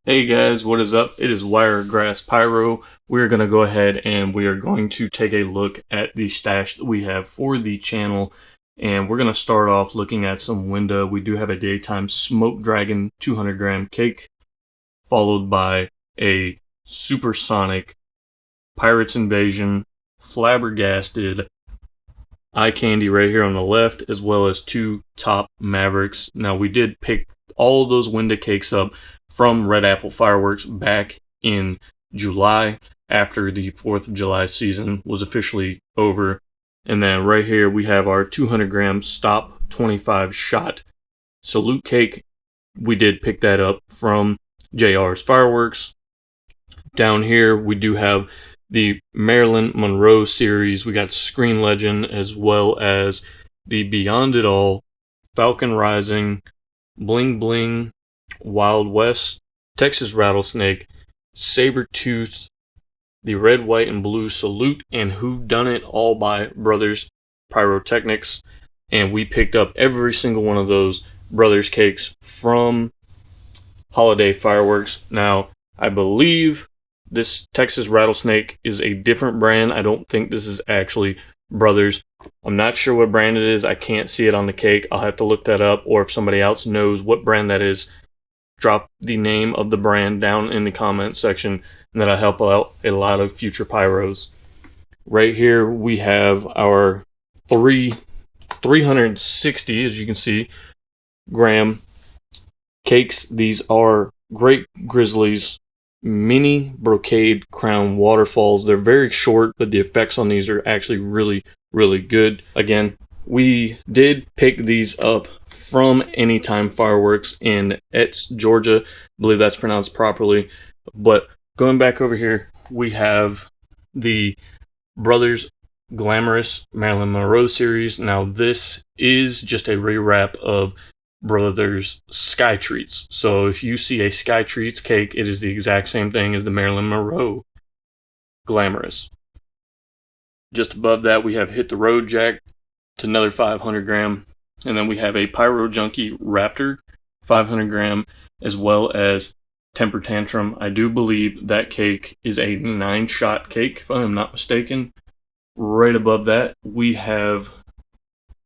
Hey guys, what is up? It is Wiregrass Pyro. We're going to go ahead and we are going to take a look at the stash that we have for the channel. And we're going to start off looking at some window. We do have a daytime smoke dragon 200 gram cake, followed by a supersonic pirates invasion, flabbergasted eye candy right here on the left, as well as two top mavericks. Now we did pick all of those window cakes up from Red Apple Fireworks back in July after the 4th of July season was officially over. And then right here we have our 200 gram Stop 25 shot salute cake. We did pick that up from JR's Fireworks. Down here we do have the Marilyn Monroe series. We got Screen Legend, as well as the Beyond It All, Falcon Rising, Bling Bling, Wild West, Texas Rattlesnake, Sabertooth, the Red, White, and Blue Salute, and Who Done It, all by Brothers Pyrotechnics. And we picked up every single one of those Brothers cakes from Holiday Fireworks. Now, I believe this Texas Rattlesnake is a different brand. I don't think this is actually Brothers. I'm not sure what brand it is. I can't see it on the cake. I'll have to look that up, or if somebody else knows what brand that is, drop the name of the brand down in the comment section, and that'll help out a lot of future pyros. Right here we have our 360, as you can see, gram cakes. These are Great Grizzlies mini brocade crown waterfalls. They're very short, but the effects on these are actually really good. Again, we did pick these up from Anytime Fireworks in Etes, Georgia. I believe that's pronounced properly. But going back over here, we have the Brothers Glamorous Marilyn Monroe series. Now this is just a rewrap of Brothers Sky Treats. So if you see a Sky Treats cake, it is the exact same thing as the Marilyn Monroe Glamorous. Just above that, we have Hit the Road Jack. It's another 500 gram. And then we have a Pyro Junkie Raptor 500 gram, as well as Temper Tantrum. I do believe that cake is a 9-shot cake, if I am not mistaken. Right above that, we have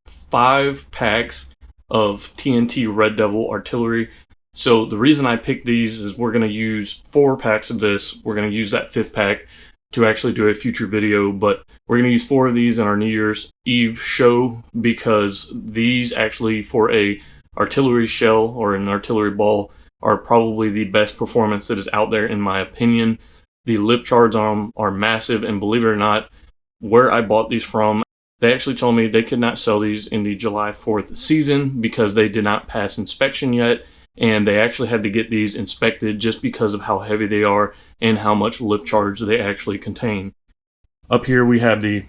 5 packs of TNT Red Devil Artillery. So the reason I picked these is we're going to use 4 packs of this. We're going to use that 5th pack to actually do a future video, but we're going to use 4 of these in our New Year's Eve show, because these actually, for a artillery shell or an artillery ball, are probably the best performance that is out there in my opinion. The lip charge on them are massive, and believe it or not, where I bought these from, they actually told me they could not sell these in the July 4th season because they did not pass inspection yet, and they actually had to get these inspected just because of how heavy they are and how much lift charge they actually contain. Up here we have the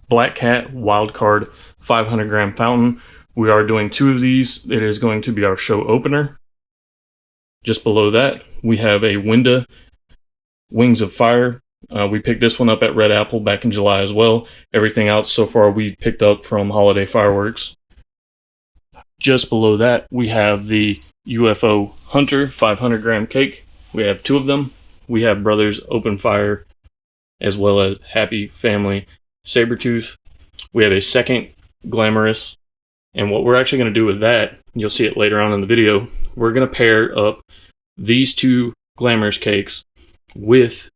Black Cat Wildcard 500 gram fountain. We are doing 2 of these. It is going to be our show opener. Just below that we have a Winda Wings of Fire. We picked this one up at Red Apple back in July as well. Everything else so far we picked up from Holiday Fireworks. Just below that we have the UFO Hunter 500 gram cake. We have 2 of them. We have Brothers Open Fire, as well as Happy Family Sabertooth. We have a second Glamorous, and what we're actually going to do with that, you'll see it later on in the video, we're going to pair up these 2 Glamorous cakes with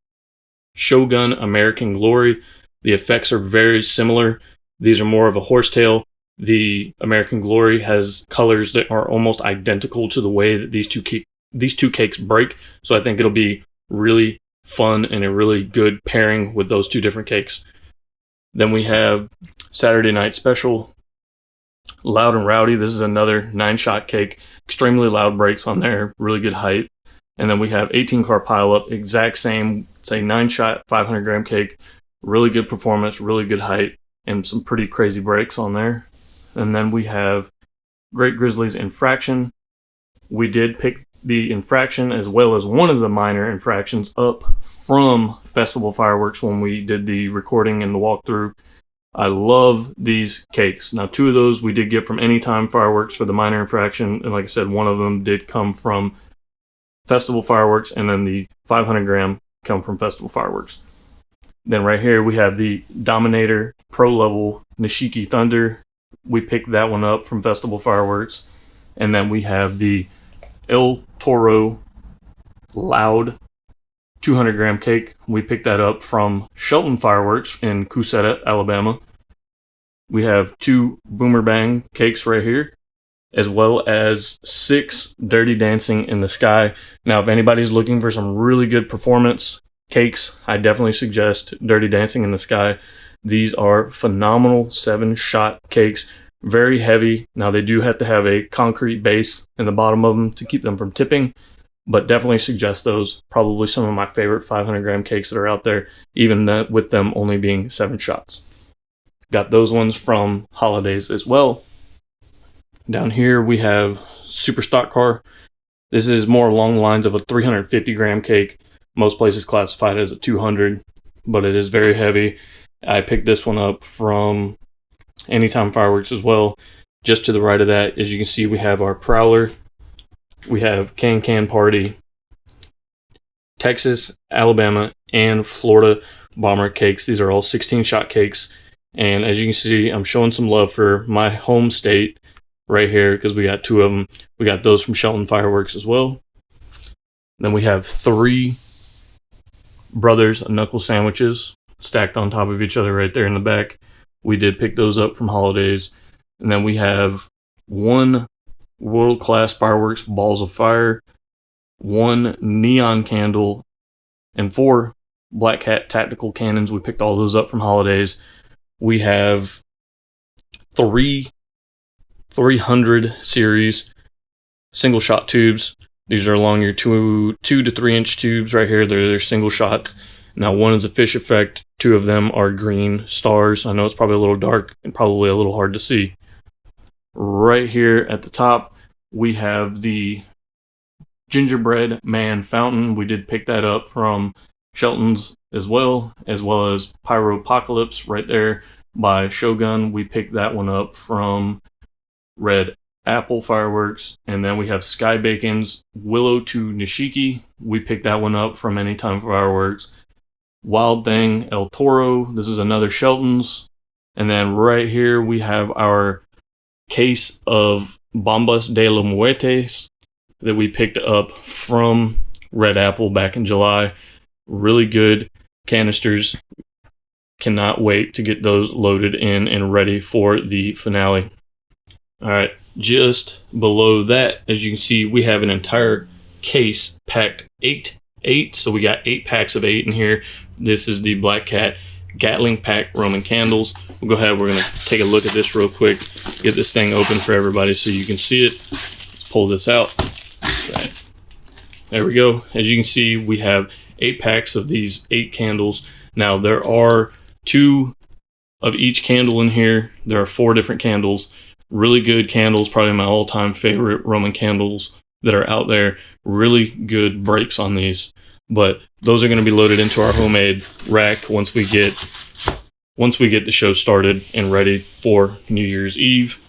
Shogun American Glory. The effects are very similar. These are more of a horsetail. The American Glory has colors that are almost identical to the way that these two cakes break. So I think it'll be really fun and a really good pairing with those 2 different cakes. Then we have Saturday Night Special Loud and Rowdy. This is another 9-shot cake. Extremely loud breaks on there. Really good height. And then we have 18-car pileup. Exact same. It's a 9-shot 500 gram cake. Really good performance. Really good height. And some pretty crazy breaks on there. And then we have Great Grizzlies Infraction. We did pick the Infraction as well as one of the minor infractions up from Festival Fireworks when we did the recording and the walkthrough. I love these cakes. Now, 2 of those we did get from Anytime Fireworks for the minor infraction, and like I said, one of them did come from Festival Fireworks, and then the 500 gram come from Festival Fireworks. Then right here we have the Dominator Pro Level Nishiki Thunder. We picked that one up from Festival Fireworks. And then we have the El Toro Loud 200 gram cake. We picked that up from Shelton Fireworks in Cusetta, Alabama. We have 2 Boomer Bang cakes right here, as well as 6 Dirty Dancing in the Sky. Now, if anybody's looking for some really good performance cakes, I definitely suggest Dirty Dancing in the Sky. These are phenomenal 7-shot cakes, very heavy. Now, they do have to have a concrete base in the bottom of them to keep them from tipping, but definitely suggest those. Probably some of my favorite 500 gram cakes that are out there, even with them only being 7 shots. Got those ones from Holidays as well. Down here we have Super Stock Car. This is more along the lines of a 350 gram cake. Most places classify it as a 200, but it is very heavy. I picked this one up from Anytime Fireworks as well. Just to the right of that, as you can see, we have our Prowler. We have Can Party, Texas, Alabama, and Florida Bomber cakes. These are all 16-shot cakes. And as you can see, I'm showing some love for my home state right here because we got 2 of them. We got those from Shelton Fireworks as well. Then we have 3 Brothers Knuckle Sandwiches stacked on top of each other right there in the back. We did pick those up from Holidays. And then we have 1 World Class Fireworks Balls of Fire, 1 Neon Candle, and 4 Black Cat Tactical Cannons. We picked all those up from Holidays. We have 3 300 series single shot tubes. These are along your 2 to 3 inch tubes right here. They're single shots. Now, 1 is a fish effect. 2 of them are green stars. I know it's probably a little dark and probably a little hard to see. Right here at the top, we have the Gingerbread Man Fountain. We did pick that up from Shelton's as well as Pyropocalypse right there by Shogun. We picked that one up from Red Apple Fireworks. And then we have Sky Bacon's Willow to Nishiki. We picked that one up from Anytime Fireworks. Wild Thing El Toro. This is another Shelton's. And then right here we have our case of Bombas de los Muertes that we picked up from Red Apple back in July. Really good canisters. Cannot wait to get those loaded in and ready for the finale. Alright, just below that, as you can see, we have an entire case packed 8. So we got 8 packs of 8 in here. This is the Black Cat Gatling Pack Roman candles. We'll go ahead, we're going to take a look at this real quick, get this thing open for everybody so you can see it. Let's pull this out. Right. There we go. As you can see, we have 8 packs of these 8 candles. Now, there are 2 of each candle in here. There are 4 different candles. Really good candles, probably my all-time favorite Roman candles that are out there. Really good breaks on these. But those are going to be loaded into our homemade rack once we get the show started and ready for New Year's Eve.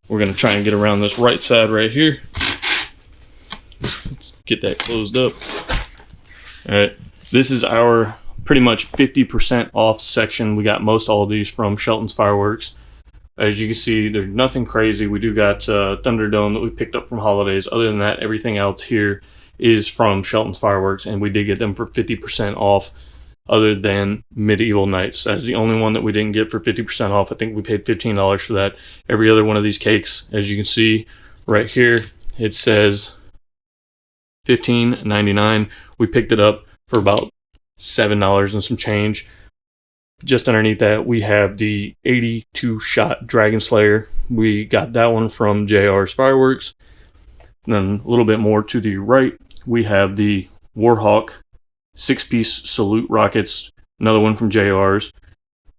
We're going to try and get around this right side right here. Let's get that closed up. All right, this is our pretty much 50% off section. We got most all of these from Shelton's Fireworks. As you can see, there's nothing crazy. We do got Thunderdome that we picked up from Holidays. Other than that, everything else here is from Shelton's Fireworks, and we did get them for 50% off, other than Medieval Nights. That's the only one that we didn't get for 50% off. I think we paid $15 for that. Every other one of these cakes, as you can see right here, it says $15.99. We picked it up for about $7 and some change. Just underneath that, we have the 82-shot Dragon Slayer. We got that one from JR's Fireworks. And then a little bit more to the right, we have the Warhawk 6-piece Salute Rockets, another one from JR's.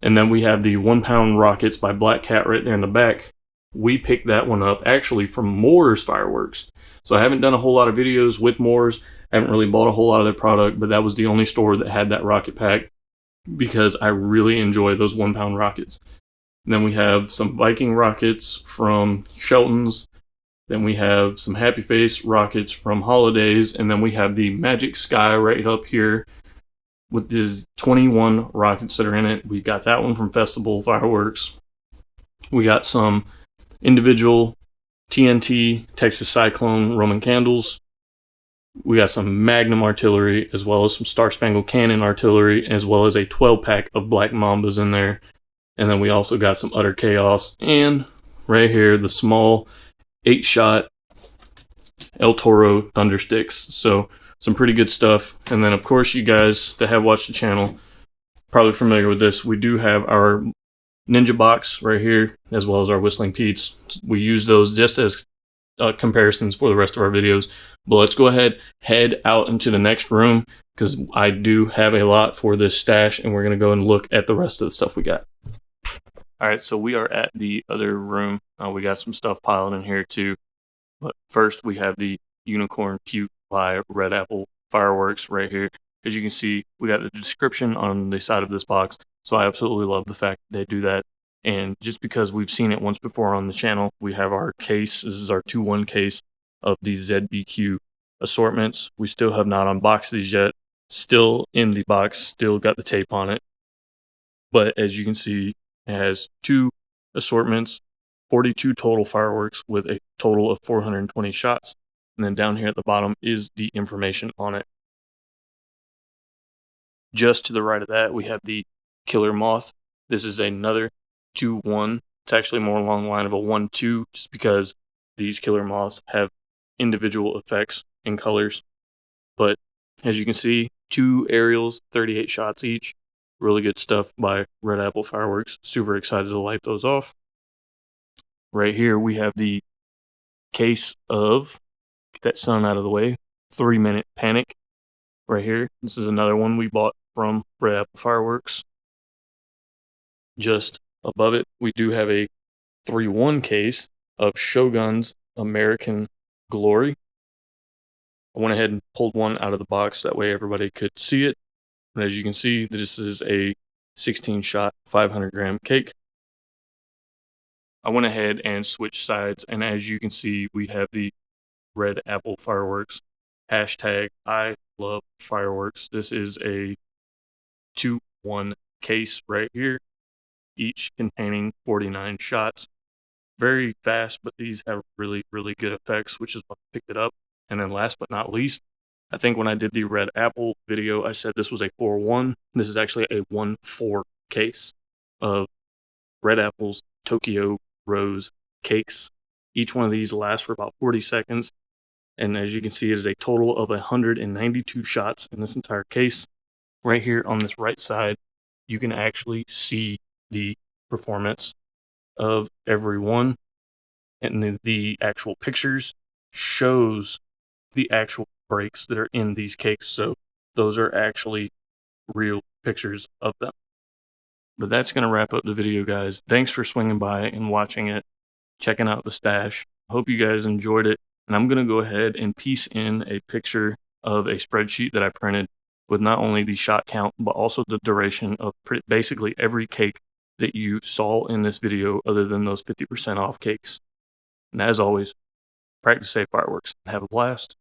And then we have the 1-pound rockets by Black Cat right there in the back. We picked that one up actually from Moore's Fireworks. So I haven't done a whole lot of videos with Moore's. I haven't really bought a whole lot of their product, but that was the only store that had that rocket pack because I really enjoy those 1-pound rockets. And then we have some Viking rockets from Shelton's. Then we have some Happy Face rockets from Holidays, and then we have the Magic Sky right up here with these 21 rockets that are in it. We got that one from Festival Fireworks. We got some individual TNT Texas Cyclone Roman candles. We got some Magnum artillery, as well as some Star Spangled Cannon artillery, as well as a 12-pack of Black Mambas in there. And then we also got some Utter Chaos, and right here, the small 8-shot El Toro Thunder Sticks. So some pretty good stuff. And then, of course, you guys that have watched the channel probably familiar with this. We do have our Ninja box right here, as well as our Whistling Pete's. We use those just as comparisons for the rest of our videos. But let's go ahead, head out into the next room, because I do have a lot for this stash, and we're going to go and look at the rest of the stuff we got. All right, so we are at the other room. We got some stuff piled in here too. But first, we have the Unicorn Puke by Red Apple Fireworks right here. As you can see, we got a description on the side of this box. So I absolutely love the fact that they do that. And just because we've seen it once before on the channel, we have our case. This is our 2-1 case of these ZBQ assortments. We still have not unboxed these yet. Still in the box, still got the tape on it. But as you can see, it has 2 assortments, 42 total fireworks with a total of 420 shots. And then down here at the bottom is the information on it. Just to the right of that, we have the Killer Moth. This is another 2-1. It's actually more along the line of a 1-2, just because these Killer Moths have individual effects and colors. But as you can see, 2 aerials, 38 shots each. Really good stuff by Red Apple Fireworks. Super excited to light those off. Right here, we have the case of, get that sun out of the way, 3-Minute Panic. Right here, this is another one we bought from Red Apple Fireworks. Just above it, we do have a 3-1 case of Shogun's American Glory. I went ahead and pulled one out of the box, that way everybody could see it. And as you can see, this is a 16-shot, 500-gram cake. I went ahead and switched sides, and as you can see, we have the Red Apple Fireworks. Hashtag I love fireworks. This is a 2-1 case right here, each containing 49 shots. Very fast, but these have really, really good effects, which is why I picked it up. And then last but not least, I think when I did the Red Apple video, I said this was a 4-1. This is actually a 1-4 case of Red Apple's Tokyo Rose cakes. Each one of these lasts for about 40 seconds. And as you can see, it is a total of 192 shots in this entire case. Right here on this right side, you can actually see the performance of every one. And the actual pictures shows the actual breaks that are in these cakes. So those are actually real pictures of them. But that's going to wrap up the video, guys. Thanks for swinging by and watching it, checking out the stash. Hope you guys enjoyed it. And I'm going to go ahead and piece in a picture of a spreadsheet that I printed with not only the shot count, but also the duration of basically every cake that you saw in this video, other than those 50% off cakes. And as always, practice safe fireworks and have a blast.